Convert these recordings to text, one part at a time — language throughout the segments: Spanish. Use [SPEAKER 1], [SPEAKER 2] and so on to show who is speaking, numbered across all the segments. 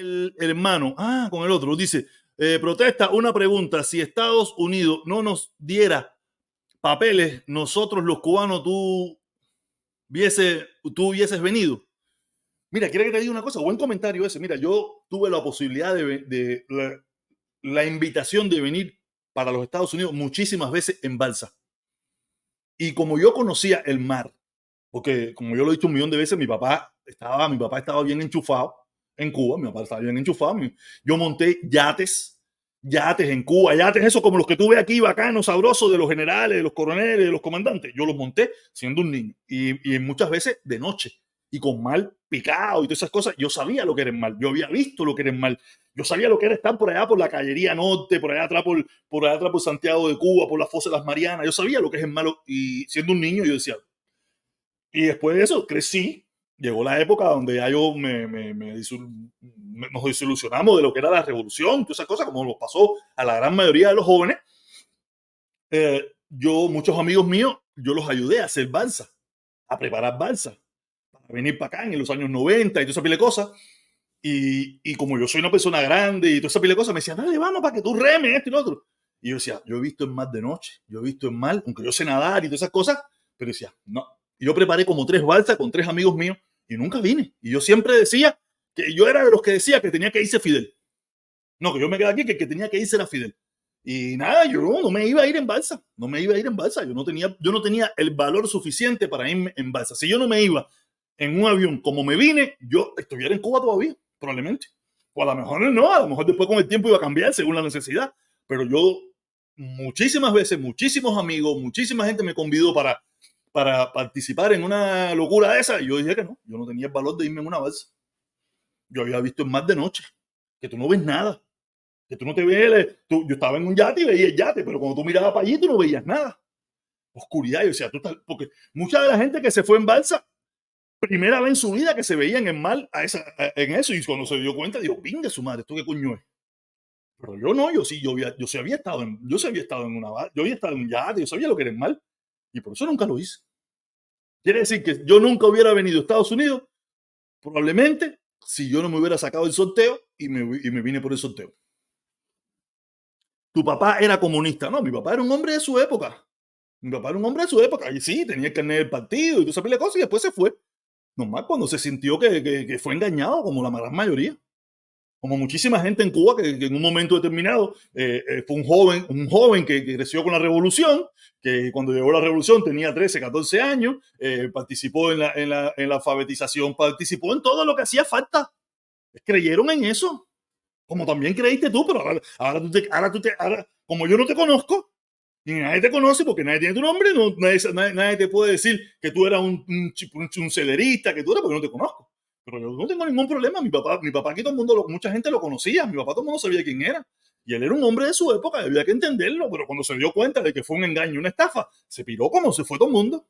[SPEAKER 1] el hermano, con el otro, dice, protesta, una pregunta, si Estados Unidos no nos diera papeles, nosotros los cubanos, tú hubieses venido. Mira, quiero que te diga una cosa, buen comentario ese. Mira, yo tuve la posibilidad de la invitación de venir para los Estados Unidos muchísimas veces en balsa. Y como yo conocía el mar, porque como yo lo he dicho un millón de veces, mi papá estaba bien enchufado en Cuba, mi papá estaba bien enchufado. Yo monté yates en Cuba, yates esos como los que tú ves aquí, bacanos, sabrosos, de los generales, de los coroneles, de los comandantes. Yo los monté siendo un niño y muchas veces de noche y con mal picado y todas esas cosas. Yo sabía lo que era el mal, yo había visto lo que era el mal, yo sabía lo que era estar por allá por la Caballería Norte, por allá atrás por allá atrás por Santiago de Cuba, por la Fosa de las Marianas. Yo sabía lo que es el malo y siendo un niño yo decía, y después de eso crecí, llegó la época donde ya yo nos desilusionamos de lo que era la revolución, todas esas cosas, como nos pasó a la gran mayoría de los jóvenes. Muchos amigos míos, yo los ayudé a hacer balsa, a preparar balsa, para venir para acá en los años 90 y toda esa pila de cosas. Y como yo soy una persona grande y toda esa pila de cosas, me decían, dale, vamos para que tú remes esto y lo otro. Y yo decía, yo he visto en mar de noche, yo he visto en mar, aunque yo sé nadar y todas esas cosas, pero decía, no. Y yo preparé como 3 balsas con 3 amigos míos y nunca vine. Y yo siempre decía que yo era de los que decía que tenía que irse Fidel. No, que yo me quedé aquí, que el que tenía que irse era Fidel. Y nada, yo no me iba a ir en balsa, no me iba a ir en balsa. Yo no tenía el valor suficiente para irme en balsa. Si yo no me iba en un avión como me vine, yo estuviera en Cuba todavía, probablemente. O a lo mejor no, a lo mejor después con el tiempo iba a cambiar según la necesidad. Pero yo muchísimas veces, muchísimos amigos, muchísima gente me convidó para participar en una locura de esa. Y yo dije que no, yo no tenía el valor de irme en una balsa. Yo había visto en mar de noche, que tú no ves nada, que tú no te ves, yo estaba en un yate y veía el yate, pero cuando tú mirabas para allí tú no veías nada. Oscuridad, yo decía, porque mucha de la gente que se fue en balsa, primera vez en su vida que se veía en el mar en eso, y cuando se dio cuenta, dijo, pingue su madre, ¿esto qué coño es? Pero yo no, yo sí había estado en una balsa, yo había estado en un yate, yo sabía lo que era el mar, y por eso nunca lo hice. Quiere decir que yo nunca hubiera venido a Estados Unidos, probablemente, si yo no me hubiera sacado el sorteo y me vine por el sorteo. Tu papá era comunista. No, mi papá era un hombre de su época. Mi papá era un hombre de su época. Y sí, tenía el carnet del partido y toda esa pila de cosas y después se fue. Nomás cuando se sintió que fue engañado, como la gran mayoría. Como muchísima gente en Cuba que en un momento determinado fue un joven que creció con la revolución, que cuando llegó la revolución tenía 13, 14 años, participó en la alfabetización, participó en todo lo que hacía falta. Creyeron en eso, como también creíste tú, pero ahora como yo no te conozco, ni nadie te conoce porque nadie tiene tu nombre, nadie te puede decir que tú eras un celerista, que tú eras porque no te conozco. Pero yo no tengo ningún problema. Mi papá aquí todo el mundo, mucha gente lo conocía. Mi papá todo el mundo sabía quién era. Y él era un hombre de su época, había que entenderlo. Pero cuando se dio cuenta de que fue un engaño, una estafa, se piró como se fue todo el mundo.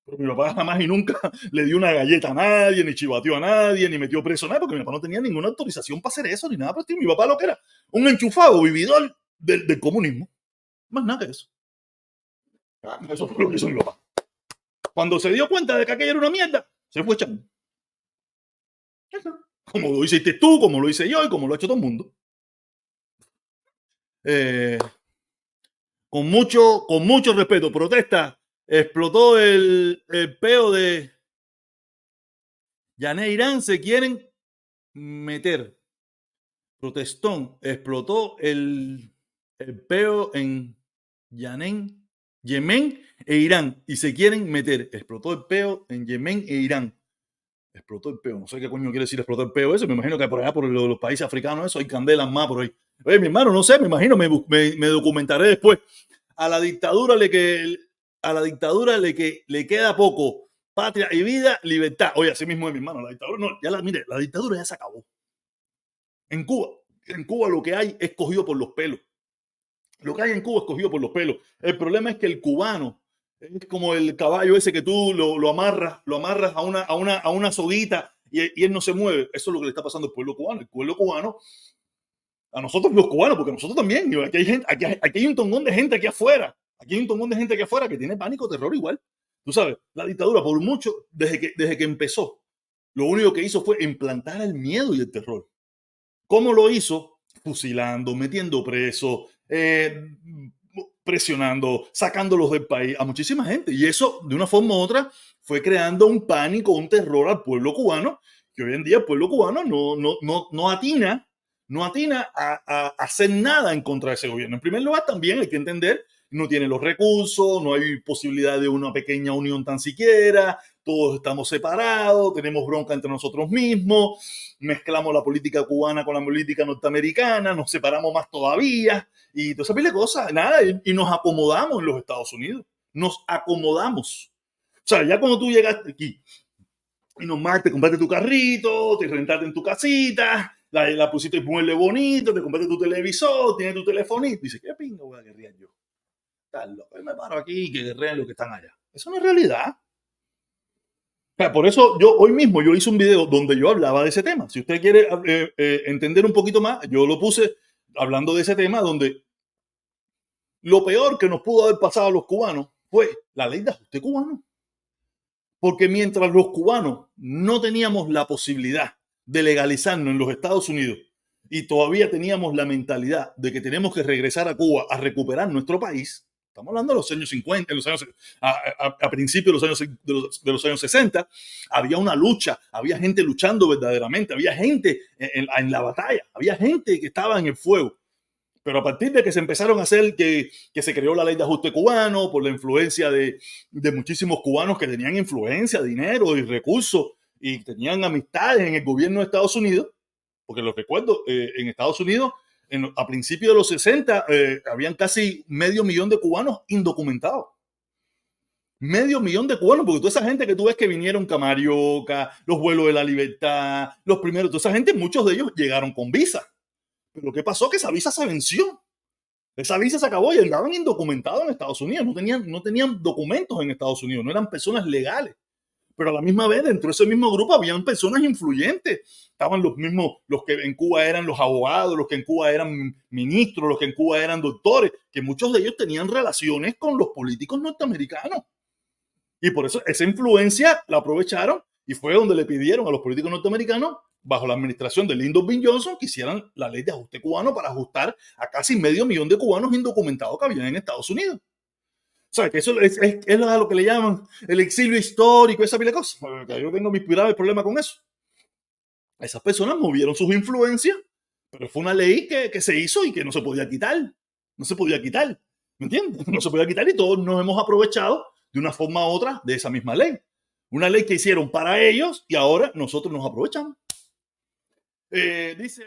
[SPEAKER 1] Pero mi papá jamás y nunca le dio una galleta a nadie, ni chivateó a nadie, ni metió preso a nadie, porque mi papá no tenía ninguna autorización para hacer eso, ni nada. Pero mi papá lo que era un enchufado vividor del comunismo. Más nada que eso. Eso fue lo que hizo mi papá. Cuando se dio cuenta de que aquello era una mierda, se fue echando. Como lo hiciste tú, como lo hice yo y como lo ha hecho todo el mundo. Con mucho respeto, protesta, explotó el peo de Yané Irán, se quieren meter. Protestón, explotó el peo en Yemen e Irán y se quieren meter. Explotó el peo en Yemen e Irán. Explotó el peo. No sé qué coño quiere decir explotar el peo eso. Me imagino que por allá, por los países africanos, eso hay candelas más por ahí. Oye, mi hermano, no sé, me imagino, me documentaré después. A la dictadura le queda poco. Patria y vida, libertad. Oye, así mismo es, mi hermano. La dictadura, no, mire, la dictadura ya se acabó. En Cuba lo que hay es cogido por los pelos. Lo que hay en Cuba es cogido por los pelos. El problema es que el cubano es como el caballo ese que tú lo amarras a una soguita y él no se mueve. Eso es lo que le está pasando al pueblo cubano. El pueblo cubano, a nosotros los cubanos, porque nosotros también, aquí hay un tongón de gente aquí afuera. Aquí hay un tongón de gente aquí afuera que tiene pánico, terror igual. Tú sabes, la dictadura, por mucho, desde que empezó, lo único que hizo fue implantar el miedo y el terror. ¿Cómo lo hizo? Fusilando, metiendo preso, presionando, sacándolos del país a muchísima gente. Y eso, de una forma u otra, fue creando un pánico, un terror al pueblo cubano, que hoy en día el pueblo cubano no atina a hacer nada en contra de ese gobierno. En primer lugar, también hay que entender, no tiene los recursos, no hay posibilidad de una pequeña unión tan siquiera, todos estamos separados, tenemos bronca entre nosotros mismos, mezclamos la política cubana con la política norteamericana, nos separamos más todavía y toda esa pila de cosas, nada, y nos acomodamos en los Estados Unidos, nos acomodamos. O sea, ya cuando tú llegaste aquí y nomás te compraste tu carrito, te rentaste en tu casita, la pusiste mueble bonito, te compraste tu televisor, tienes tu telefonito, y dices, ¿qué pinga voy a guerrear yo? Tal, me paro aquí y que guerreen los que están allá. Eso no es realidad. O sea, por eso hoy mismo yo hice un video donde yo hablaba de ese tema. Si usted quiere entender un poquito más, yo lo puse hablando de ese tema donde lo peor que nos pudo haber pasado a los cubanos fue la ley de ajuste cubano. Porque mientras los cubanos no teníamos la posibilidad de legalizarnos en los Estados Unidos y todavía teníamos la mentalidad de que tenemos que regresar a Cuba a recuperar nuestro país, estamos hablando de los años 50, a principios de los años 60, había una lucha, había gente luchando verdaderamente, había gente en la batalla, había gente que estaba en el fuego. Pero a partir de que se empezaron a hacer, que se creó la ley de ajuste cubano, por la influencia de muchísimos cubanos que tenían influencia, dinero y recursos y tenían amistades en el gobierno de Estados Unidos, porque lo recuerdo, en Estados Unidos, a principios de los 60, habían casi 500,000 de cubanos indocumentados. 500,000 de cubanos, porque toda esa gente que tú ves que vinieron Camarioca, los vuelos de la libertad, los primeros, toda esa gente, muchos de ellos llegaron con visa. Pero ¿qué pasó? Que esa visa se venció. Esa visa se acabó y andaban indocumentados en Estados Unidos. No tenían documentos en Estados Unidos. No eran personas legales. Pero a la misma vez, dentro de ese mismo grupo, habían personas influyentes. Estaban los mismos, los que en Cuba eran los abogados, los que en Cuba eran ministros, los que en Cuba eran doctores, que muchos de ellos tenían relaciones con los políticos norteamericanos. Y por eso esa influencia la aprovecharon y fue donde le pidieron a los políticos norteamericanos, bajo la administración de Lyndon B. Johnson, que hicieran la ley de ajuste cubano para ajustar a casi 500,000 de cubanos indocumentados que habían en Estados Unidos. O sea, que eso es a lo que le llaman el exilio histórico, esa pila de cosas. Yo tengo mis graves problemas con eso. Esas personas movieron sus influencias, pero fue una ley que se hizo y que no se podía quitar. No se podía quitar. ¿Me entiendes? No se podía quitar y todos nos hemos aprovechado de una forma u otra de esa misma ley. Una ley que hicieron para ellos y ahora nosotros nos aprovechamos. Dice